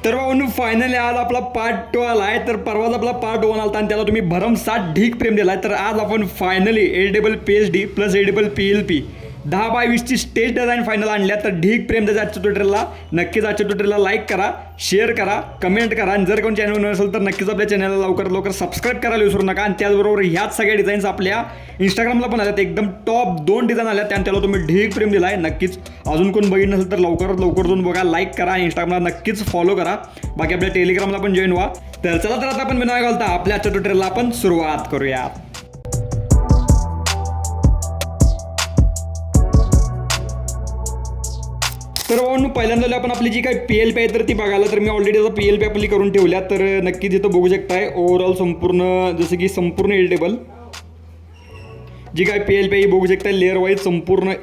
तर भाऊ फायनली आज आपला पार्ट 2 आला आहे. तर परवाच आपला पार्ट 1 आला आणि त्याला तुम्ही भरमसाठ ढीक प्रेम दिला आहे. तर आज आपण finally edible PhD plus edible PLP 10x20ची स्टेज डिझाईन फायनल आणल्या. तर ढीक प्रेम द्यायचं आजच्या ट्युटोरियलला. नक्कीच आजच्या ट्युटोरियलला लाईक करा, शेअर करा, कमेंट करा आणि जर कोण चॅनल नसेल तर नक्कीच आपल्या चॅनलला लवकरात लवकर सबस्क्राईब करायला विसरू नका. आणि त्याचबरोबर ह्याच सगळ्या डिझाईन्स आपल्या इंस्टाग्रामला पण आल्यात. एकदम टॉप 2 डिझाईन आल्या आणि त्याला तुम्ही ढीक प्रेम दिला आहे. नक्कीच अजून कोण बघितलं नसेल तर लवकरात लवकर जाऊन बघा, लाईक करा आणि इंस्टाग्रामला नक्कीच फॉलो करा. बाकी आपल्या टेलिग्रामला पण जॉईन व्हा. तर चला तर आता आपण बिना घालता आपल्या आजच्या ट्युटोरियलला आपण सुरुवात करूया. तर म्हणून पहिल्यांदा आपण आपली जी काही PLP आहे तर ती बघायला. तर मी ऑलरेडी आता PLP आपली करून ठेवल्या. तर नक्कीच इथं बघू शकताय ओव्हरऑल संपूर्ण जसं की संपूर्ण एडिटेबल जी काही PLP आहे बघू शकताय लेअर वाईज संपूर्ण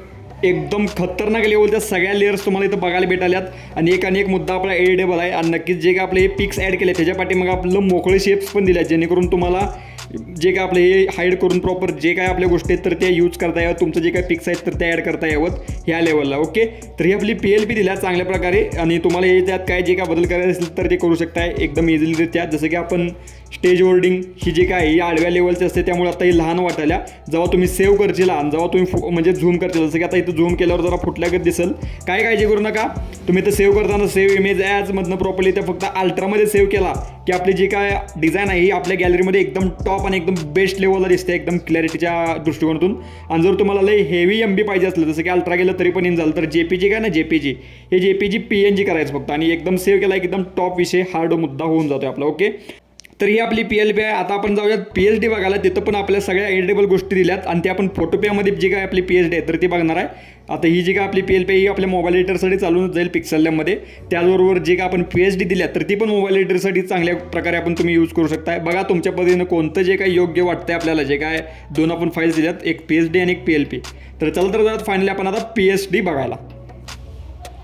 एकदम खतरनाक लेवलच्या सगळ्या लेअर्स तुम्हाला इथं बघायला भेटाल्यात. आणि एक मुद्दा आपला एडिटेबल आहे. आणि नक्कीच जे काय आपले हे पिक्स ॲड केले त्याच्या पाठीमागे आपलं मोकळे शेप्स पण दिले आहेत जेणेकरून तुम्हाला जे काय आपले हे हाईड करून प्रॉपर जे काय आपल्या गोष्टी आहेत तर त्या यूज करता यावं. तुमचं जे काय पिक्स आहेत तर ते ॲड करता यावं ह्या लेवलला. ओके, तर ही आपली PLP दिल्या चांगल्या प्रकारे. आणि तुम्हाला हे त्यात काय जे काय बदल करायचे असेल तर ते करू शकताय एकदम इझिलीरित्या. जसं की आपण स्टेज होल्डिंग ही जे काय ही आडव्या लेवलची असते त्यामुळे आता ही लहान वाटायला. जेव्हा तुम्ही सेव्ह करशील आणि जेव्हा तुम्ही म्हणजे झूम करशील जसं की आता इथं झूम केल्यावर जरा फुटल्यागत दिसेल. काय काळजी करू नका. तुम्ही इथं सेव्ह करताना सेव्ह इमेज ॲजमधनं प्रॉपर्ली त्या फक्त अल्ट्रामध्ये सेव्ह केला की आपली जी काय डिझाईन आहे ही आपल्या गॅलरीमध्ये एकदम टॉप आणि एकदम बेस्ट लेवलला दिसते एकदम क्लॅरिटीच्या दृष्टिकोनातून. आणि जर तुम्हाला लई हेवी MB पाहिजे असलं जसं की अल्ट्रा गेलं तरी पण इन झालं तर JPG काय ना JPG हे JPG PNG करायचं फक्त. आणि एकदम सेव्ह केला एकदम टॉप विषय हार्ड मुद्दा होऊन जातो आपला. ओके, तर ही आपली PLP आहे. आता आपण जाऊयात PhD बघायला. तिथं पण आपल्या सगळ्या एडिटेबल गोष्टी दिल्यात आणि ते आपण फोटोपेमध्ये जी काय आपली PhD आहे तर ती बघणार आहे. आता ही जी काय आपली PLP आहे ही आपल्या मोबाईल एडिटरसाठी चालून जाईल पिक्सल लॅबमध्ये. त्याचबरोबर जे काय आपण PhD दिल्या तर ती पण मोबाईल एडिटरसाठी चांगल्या प्रकारे आपण तुम्ही यूज करू शकताय. बघा तुमच्या पद्धतीनं कोणतं जे काही योग्य वाटतंय आपल्याला. जे काय 2 आपण फाईल्स दिल्यात एक PhD आणि एक PLP. तर चला तर जाऊयात फायनली आपण आता PhD बघायला.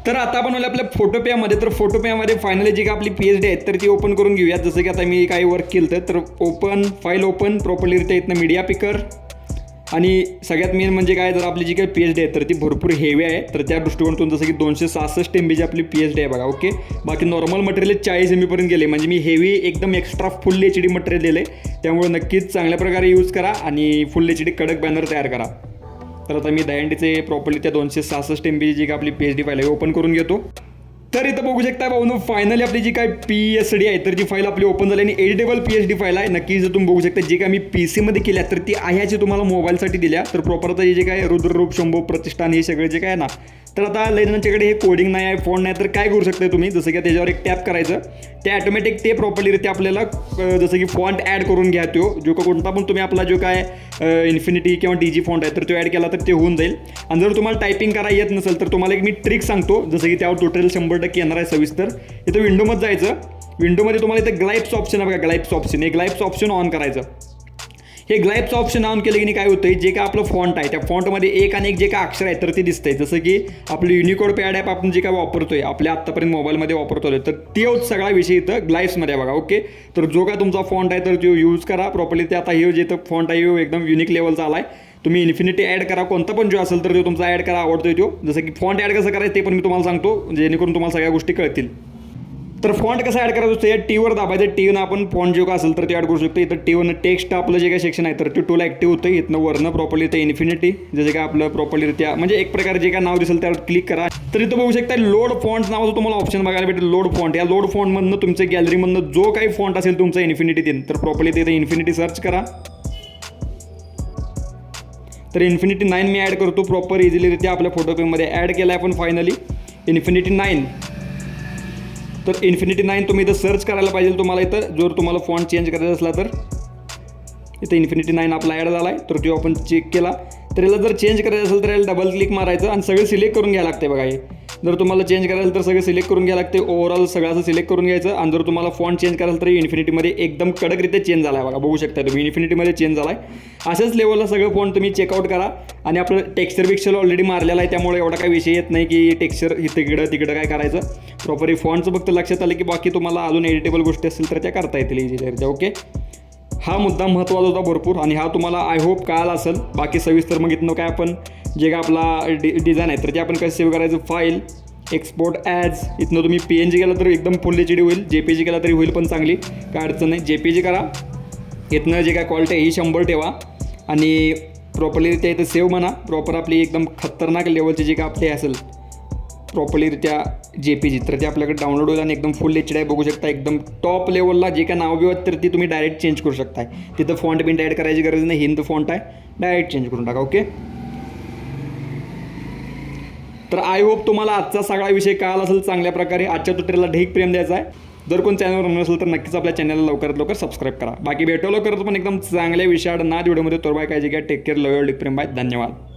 तर आता आपण आपल्या फोटोपेमध्ये तर फोटोपेमध्ये फायनली जी काय आपली PhD आहे तर ती ओपन करून घेऊयात. जसं की आता मी काही वर्क केलं तर ओपन फाईल ओपन प्रॉपर्लीरित्या इथनं मीडिया पिकर. आणि सगळ्यात मेन म्हणजे काय जर आपली जी काही PhD आहे तर ती भरपूर हेवी आहे. तर त्या दृष्टिकोनातून जसं की 266 MB ची आपली PhD आहे बघा. ओके, बाकी नॉर्मल मटेरियल 40 MB पर्यंत गेले म्हणजे मी हेवी एकदम एक्स्ट्रा फुल HD मटेरियल दिले. त्यामुळे नक्कीच चांगल्या प्रकारे यूज करा आणि फुल HD कडक बॅनर तयार करा. तर आता मी दहीहंडीचे प्रॉपर्ली त्या 266 MB जी काय आपली PhD फाईल आहे ओपन करून घेतो. तर इथं बघू शकता भाऊ फायनली आपली जी काय PhD आहे तर ती फाईल आपली ओपन झाली आणि एडिटेबल PhD फाईल आहे. नक्की जर तुम्ही बघू शकता जी काय मी PC मध्ये केल्या तर ती ह्याची तुम्हाला मोबाईलसाठी दिल्या. तर प्रॉपर आता जे काय रुद्ररूप शंभू प्रतिष्ठान हे सगळे जे काय ना तर आता लैजनांच्याकडे हे कोडिंग नाही आहे फॉन्ट नाही तर काय करू शकता तुम्ही जसं की त्याच्यावर एक टॅप करायचं ते ऑटोमॅटिक ते प्रॉपर्लीरित्या आपल्याला जसं की फॉन्ट ॲड करून घ्या. तो जो का कोणता पण तुम्ही आपला जो काय इन्फिनिटी किंवा DG फॉन्ट आहे तर तो ॲड केला तर ते होऊन जाईल. आणि जर तुम्हाला टायपिंग करायला येत नसेल तर तुम्हाला एक मी ट्रिक सांगतो जसं की त्यावर टोटल 100% येणार आहे सविस्तर. इथं विंडोमध्ये जायचं. विंडोमध्ये तुम्हाला इथं ग्लाइप्स ऑप्शन आहे बघा. ग्लाइप्स ऑप्शन हे ग्लाइप्स ऑप्शन ऑन करायचं. हे ग्लाइप्स ऑप्शन ऑन केलं की काय होतं जे काय आपलं फॉन्ट आहे त्या फॉन्टमध्ये एक आणि एक जे काय अक्षर आहे तर ते दिसतंय. जसं की आपलं युनिकोड पॅड ॲप आपण जे काय वापरतोय आपल्या आत्तापर्यंत मोबाईलमध्ये वापरतोय तर तोच सगळा विषय इथं ग्लाइप्समध्ये बघा. ओके, तर जो काय तुमचा फॉन्ट आहे तर तो यूज करा प्रॉपर्ली. ते आता हे जे फॉन्ट आहे एकदम युनिक लेवलचा आला आहे. तुम्ही इन्फिनिटी ॲड करा कोणता पण जो असेल तर तो तुमचा ॲड करा आवडतोय तो. जसं की फॉन्ट ॲड कसं करायचं ते पण मी तुम्हाला सांगतो जेणेकरून तुम्हाला सगळ्या गोष्टी कळतील. तर फॉन्ट कसं ॲड करायचं असतं या Tवर दाबायचं. Tनं आपण फॉन्ट जो काय असेल तर ते ॲड करू शकतो. इथं Tवरनं टेक्स्ट आपलं जे काही सेक्शन आहे तर ते टूल ॲक्टिव्ह होतं. इथनं वरनं प्रॉपर्ली इथं इन्फिनिटी जसं काय आपलं प्रॉपर्लीरित्या म्हणजे एक प्रकारे जे काय नाव दिसेल त्यावर क्लिक करा. तर इथं बघू शकता लोड फॉन्ट नावाचं तुम्हाला ऑप्शन बघायला भेटेल. लोड फॉन्ट या लोड फॉन्टमधनं तुमच्या गॅलरीमधनं जो काही फॉन्ट असेल तुमचा इन्फिनिटी देईन तर प्रॉपर्ली तिथं इन्फिनिटी सर्च करा. तर इन्फिनिटी 9 मी ॲड करतो प्रॉपर इझिलीरित्या आपल्या फोटोपेमध्ये ॲड केला आहे आपण फायनली इन्फिनिटी 9. तर इन्फिनिटी 9 तुम्ही इथं सर्च करायला पाहिजे तुम्हाला. इथं जर तुम्हाला फॉन्ट चेंज करायचा असला तर इथं इन्फिनिटी 9 आपला ॲड झाला आहे. तर तो आपण चेक केला तर याला जर चेंज करायचं असेल तर याला डबल क्लिक मारायचं आणि सगळं सिलेक्ट करून घ्यायला लागते बघा. हे जर तुम्हाला चेंज करायचं तर सगळं सिलेक्ट करून घ्यायला लागते. ओव्हरऑल सगळं असं सिलेक्ट करून घ्यायचं. आणि जर तुम्हाला फॉन्ट चेंज करायचं तर इन्फिनिटीमध्ये एकदम कडकरित्या चेंज झाला आहे बघा. बघू शकता तुम्ही इन्फिनिटीमध्ये चेंज झाला आहे. अशाच लेवलला सगळं फॉन्ट तुम्ही चेकआउट करा. आणि आपलं टेक्स्चर पिक्चर ऑलरेडी मारलेला आहे त्यामुळे एवढा काही विषय येत नाही की टेक्स्चर इकडं तिकडं काय करायचं. प्रॉपरली फॉन्टचं फक्त लक्षात आलं की बाकी तुम्हाला अजून एडिटेबल गोष्टी असतील तर त्या करता येतील इझिलीरित्या. ओके, हा मुद्दा महत्त्वाचा होता भरपूर आणि हा तुम्हाला आय होप कळाला असेल. बाकी सविस्तर मग इथनं काय आपण जे काय आपला डिझाईन आहे तर ते आपण कसं सेव्ह करायचं फाईल एक्सपोर्ट ॲज इथनं तुम्ही PNG केला तर एकदम फुल HD होईल, JPG केला तरी होईल पण चांगली, काय अडचण नाही. JPG करा. इथनं जे काय क्वालिटी आहे ही 100 ठेवा आणि प्रॉपरलीरित्या इथं सेव्ह म्हणा. प्रॉपर आपली एकदम खतरनाक लेवलची जी काय आपली असेल प्रॉपरलीरित्या JPG तर ते आपल्याकडे डाउनलोड होईल आणि एकदम फुल HD आहे. बघू शकता एकदम टॉप लेवलला जे काय नाव बिवत तर ती तुम्ही डायरेक्ट चेंज करू शकताय. तिथं फॉन्ट बिंट ॲड करायची गरज नाही. हिंद फॉन्ट आहे, डायरेक्ट चेंज करून टाका. ओके. तर आय होप तुम्हाला आजचा सगळा विषय कळाला असेल चांगल्या प्रकारे. आजच्या ट्युटोरियलला ढीक प्रेम द्यायचा आहे. जर कोण चॅनलवर नसेल तर नक्कीच आपल्या चॅनलला लवकरात लवकर सबस्क्राईब करा. बाकी भेटवलं करत पण एकदम चांगल्या विषयात ना व्हिडिओमध्ये. तोर बाय काळजी घ्या. Take care. Love you. ढीक प्रेम. बाय. धन्यवाद.